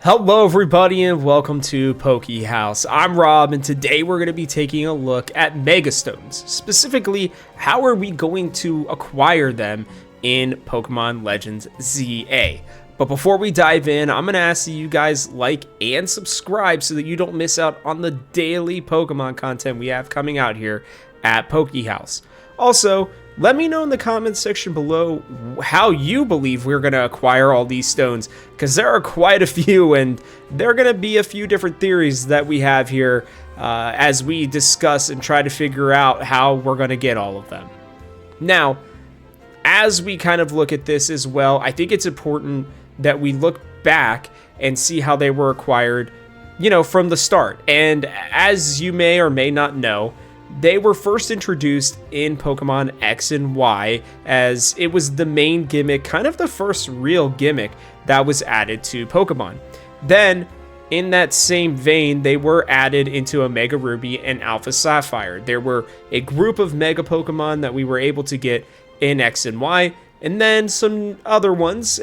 Hello everybody and welcome to Haus. I'm Rob and today we're going to be taking a look at Megastones. Specifically, how are we going to acquire them in Pokemon Legends ZA. But before we dive in, I'm going to ask that you guys like and subscribe so that you don't miss out on the daily Pokemon content we have coming out here at Haus. Also, let me know in the comments section below how you believe we're going to acquire all these stones, because there are quite a few, and there are going to be a few different theories that we have here as we discuss and try to figure out how we're going to get all of them. Now, as we kind of look at this as well, I think it's important that we look back and see how they were acquired, from the start. And as you may or may not know, they were first introduced in Pokemon X and Y, as it was the main gimmick, kind of the first real gimmick that was added to Pokemon. Then, in that same vein, they were added into Omega Ruby and Alpha Sapphire. There were a group of Mega Pokemon that we were able to get in X and Y, and then some other ones,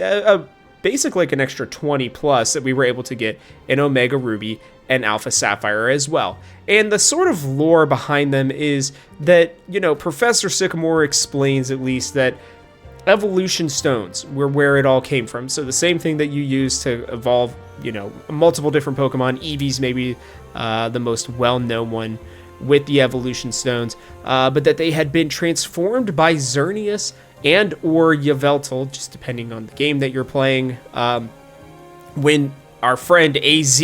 basically like an extra 20 plus that we were able to get in Omega Ruby and Alpha Sapphire as well. And the sort of lore behind them is that, Professor Sycamore explains at least that evolution stones were where it all came from. So the same thing that you use to evolve, multiple different Pokemon. Eevee's maybe the most well-known one with the evolution stones, but that they had been transformed by Xerneas and or Yveltal, just depending on the game that you're playing, when our friend AZ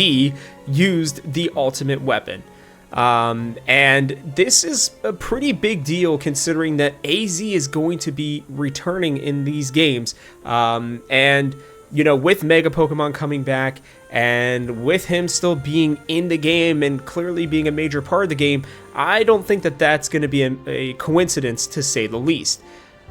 used the ultimate weapon. And this is a pretty big deal considering that AZ is going to be returning in these games. And, with Mega Pokemon coming back and with him still being in the game and clearly being a major part of the game, I don't think that that's going to be a coincidence, to say the least.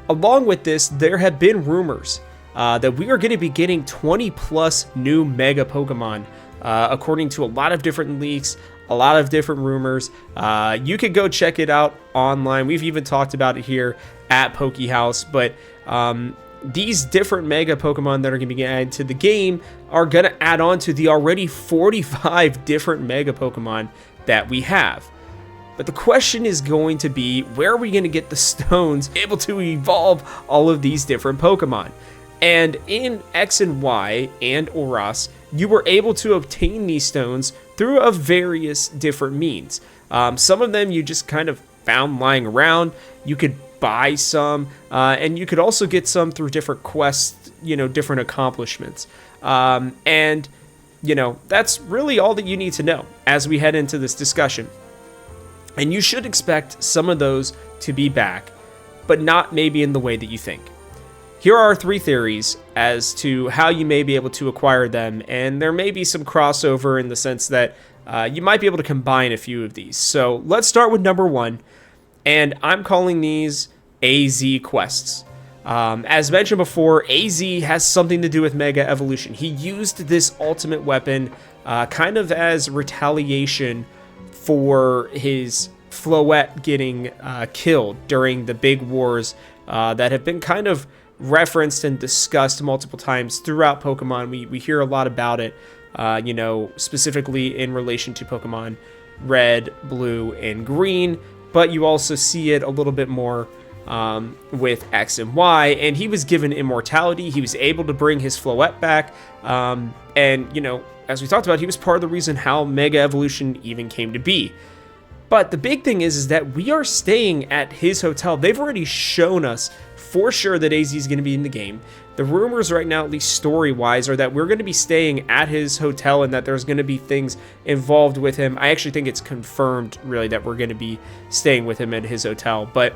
Along with this, there have been rumors that we are going to be getting 20 plus new Mega Pokemon, according to a lot of different leaks, a lot of different rumors. You could go check it out online. We've even talked about it here at Haus, but these different Mega Pokemon that are going to be added to the game are going to add on to the already 45 different Mega Pokemon that we have. But the question is going to be, where are we going to get the stones able to evolve all of these different Pokemon? And in X and Y and Oras, you were able to obtain these stones through a various different means. Some of them you just kind of found lying around. You could buy some, and you could also get some through different quests, different accomplishments. And that's really all that you need to know as we head into this discussion. And you should expect some of those to be back, but not maybe in the way that you think. Here are our three theories as to how you may be able to acquire them, and there may be some crossover in the sense that you might be able to combine a few of these. So let's start with number one, and I'm calling these AZ quests. As mentioned before, AZ has something to do with Mega Evolution. He used this ultimate weapon kind of as retaliation for his Floette getting killed during the big wars that have been kind of referenced and discussed multiple times throughout Pokemon. We hear a lot about it, specifically in relation to Pokemon Red, Blue, and Green, but you also see it a little bit more with X and Y, and he was given immortality. He was able to bring his Floette back, and, as we talked about, he was part of the reason how Mega Evolution even came to be. But the big thing is that we are staying at his hotel. They've already shown us for sure that AZ is going to be in the game. The rumors right now, at least story-wise, are that we're going to be staying at his hotel and that there's going to be things involved with him. I actually think it's confirmed, really, that we're going to be staying with him at his hotel. But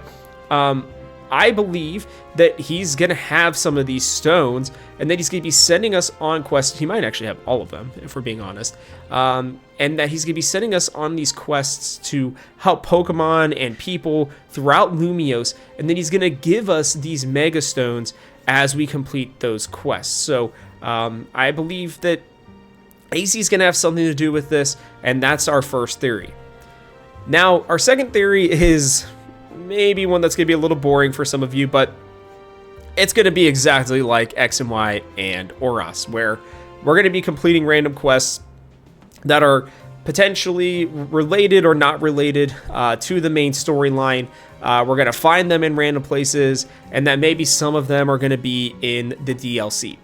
I believe that he's going to have some of these stones and that he's going to be sending us on quests. He might actually have all of them, if we're being honest. And that he's going to be sending us on these quests to help Pokemon and people throughout Lumiose. And then he's going to give us these Mega Stones as we complete those quests. So I believe that AZ is going to have something to do with this. And that's our first theory. Now, our second theory is maybe one that's going to be a little boring for some of you, but it's going to be exactly like X and Y and Oras, where we're going to be completing random quests that are potentially related or not related to the main storyline. We're going to find them in random places, and that maybe some of them are going to be in the DLC.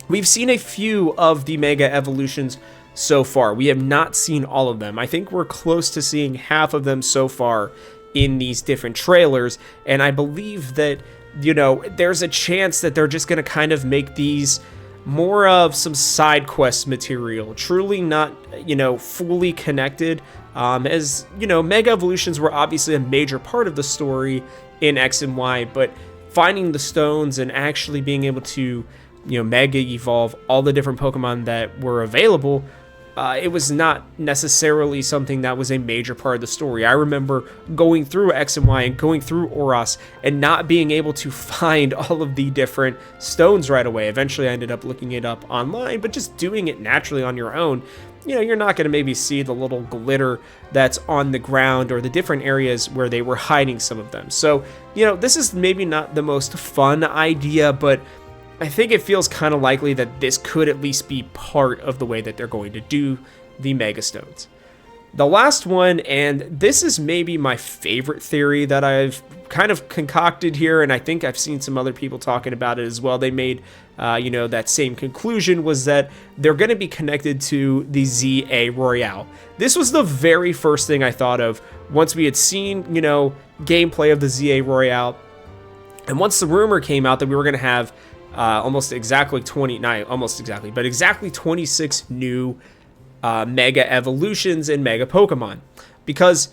We've seen a few of the Mega Evolutions so far. We have not seen all of them. I think we're close to seeing half of them so far in these different trailers, and I believe that, you know, there's a chance that they're just going to kind of make these more of some side quest material, truly not, you know, fully connected, as, you know, Mega Evolutions were obviously a major part of the story in X and Y, but finding the stones and actually being able to, you know, Mega Evolve all the different Pokemon that were available, it was not necessarily something that was a major part of the story. I remember going through X and Y and going through Oros and not being able to find all of the different stones right away. Eventually I ended up looking it up online, but just doing it naturally on your own, you know, you're not going to maybe see the little glitter that's on the ground or the different areas where they were hiding some of them. So, you know, this is maybe not the most fun idea, but I think it feels kind of likely that this could at least be part of the way that they're going to do the Mega Stones. The last one, and this is maybe my favorite theory that I've kind of concocted here, and I think I've seen some other people talking about it as well. They made, you know, that same conclusion, was that they're going to be connected to the ZA Royale. This was the very first thing I thought of once we had seen, you know, gameplay of the ZA Royale, and once the rumor came out that we were going to have exactly 26 new Mega Evolutions and Mega Pokemon, because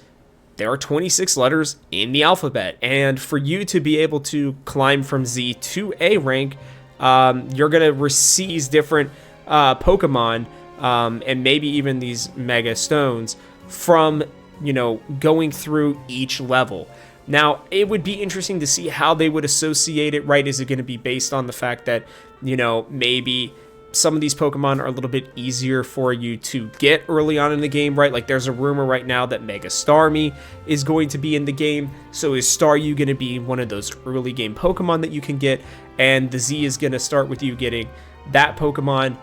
there are 26 letters in the alphabet, and for you to be able to climb from Z to A rank, you're going to receive different Pokemon, and maybe even these Mega Stones from, you know, going through each level. Now, it would be interesting to see how they would associate it, right? Is it going to be based on the fact that, you know, maybe some of these Pokemon are a little bit easier for you to get early on in the game, right? Like, there's a rumor right now that Mega Starmie is going to be in the game. So is Staryu going to be one of those early game Pokemon that you can get? And the Z is going to start with you getting that Pokemon.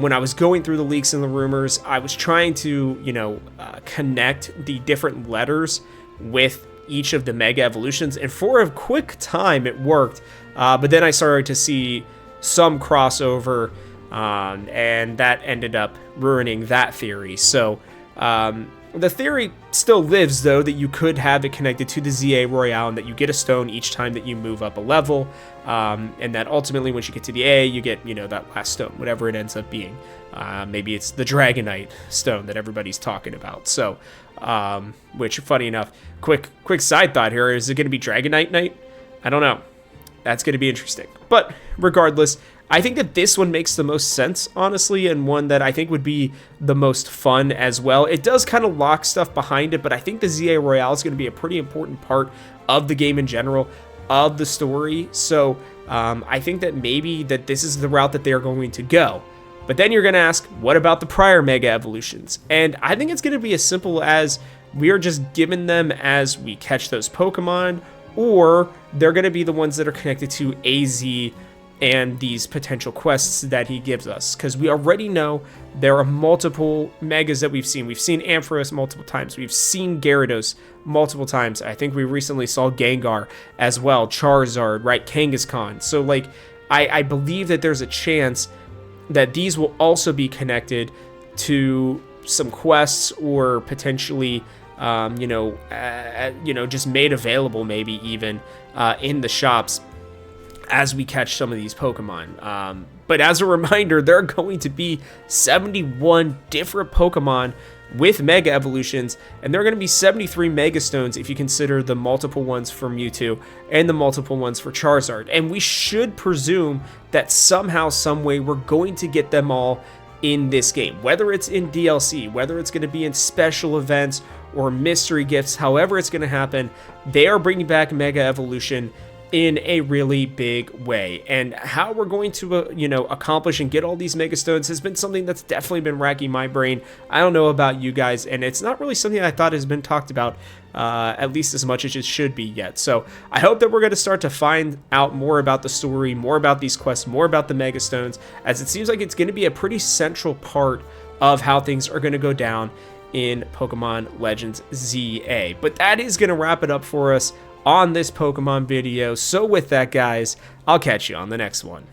When I was going through the leaks and the rumors, I was trying to, you know, connect the different letters with each of the Mega Evolutions, and for a quick time it worked, but then I started to see some crossover, and that ended up ruining that theory. So the theory still lives, though, that you could have it connected to the ZA Royale, and that you get a stone each time that you move up a level, and that ultimately once you get to the A, you get, you know, that last stone, whatever it ends up being. Maybe it's the Dragonite stone that everybody's talking about. So, which, funny enough, quick side thought here, is it going to be Dragonite Night? I don't know. That's going to be interesting. But regardless, I think that this one makes the most sense, honestly, and one that I think would be the most fun as well. It does kind of lock stuff behind it, but I think the ZA Royale is going to be a pretty important part of the game in general, of the story. So I think that maybe that this is the route that they're going to go. But then you're going to ask, what about the prior Mega Evolutions? And I think it's going to be as simple as we're just given them as we catch those Pokemon, or they're going to be the ones that are connected to AZ and these potential quests that he gives us. Because we already know there are multiple Megas that we've seen. We've seen Ampharos multiple times. We've seen Gyarados multiple times. I think we recently saw Gengar as well, Charizard, right, Kangaskhan. So, like, I believe that there's a chance that these will also be connected to some quests, or potentially, just made available, maybe even in the shops as we catch some of these Pokemon. But as a reminder, there are going to be 71 different Pokemon with Mega Evolutions, and there are going to be 73 Mega Stones if you consider the multiple ones for Mewtwo and the multiple ones for Charizard. And we should presume that somehow, some way, we're going to get them all in this game. Whether it's in DLC, whether it's going to be in special events or mystery gifts, however it's going to happen, they are bringing back Mega Evolution. in a really big way. And how we're going to, accomplish and get all these Megastones has been something that's definitely been racking my brain. I don't know about you guys, and it's not really something I thought has been talked about at least as much as it should be yet. So I hope that we're going to start to find out more about the story, more about these quests, more about the Megastones, as it seems like it's going to be a pretty central part of how things are going to go down in Pokemon Legends ZA. But that is going to wrap it up for us on this Pokemon video. So with that, guys, I'll catch you on the next one.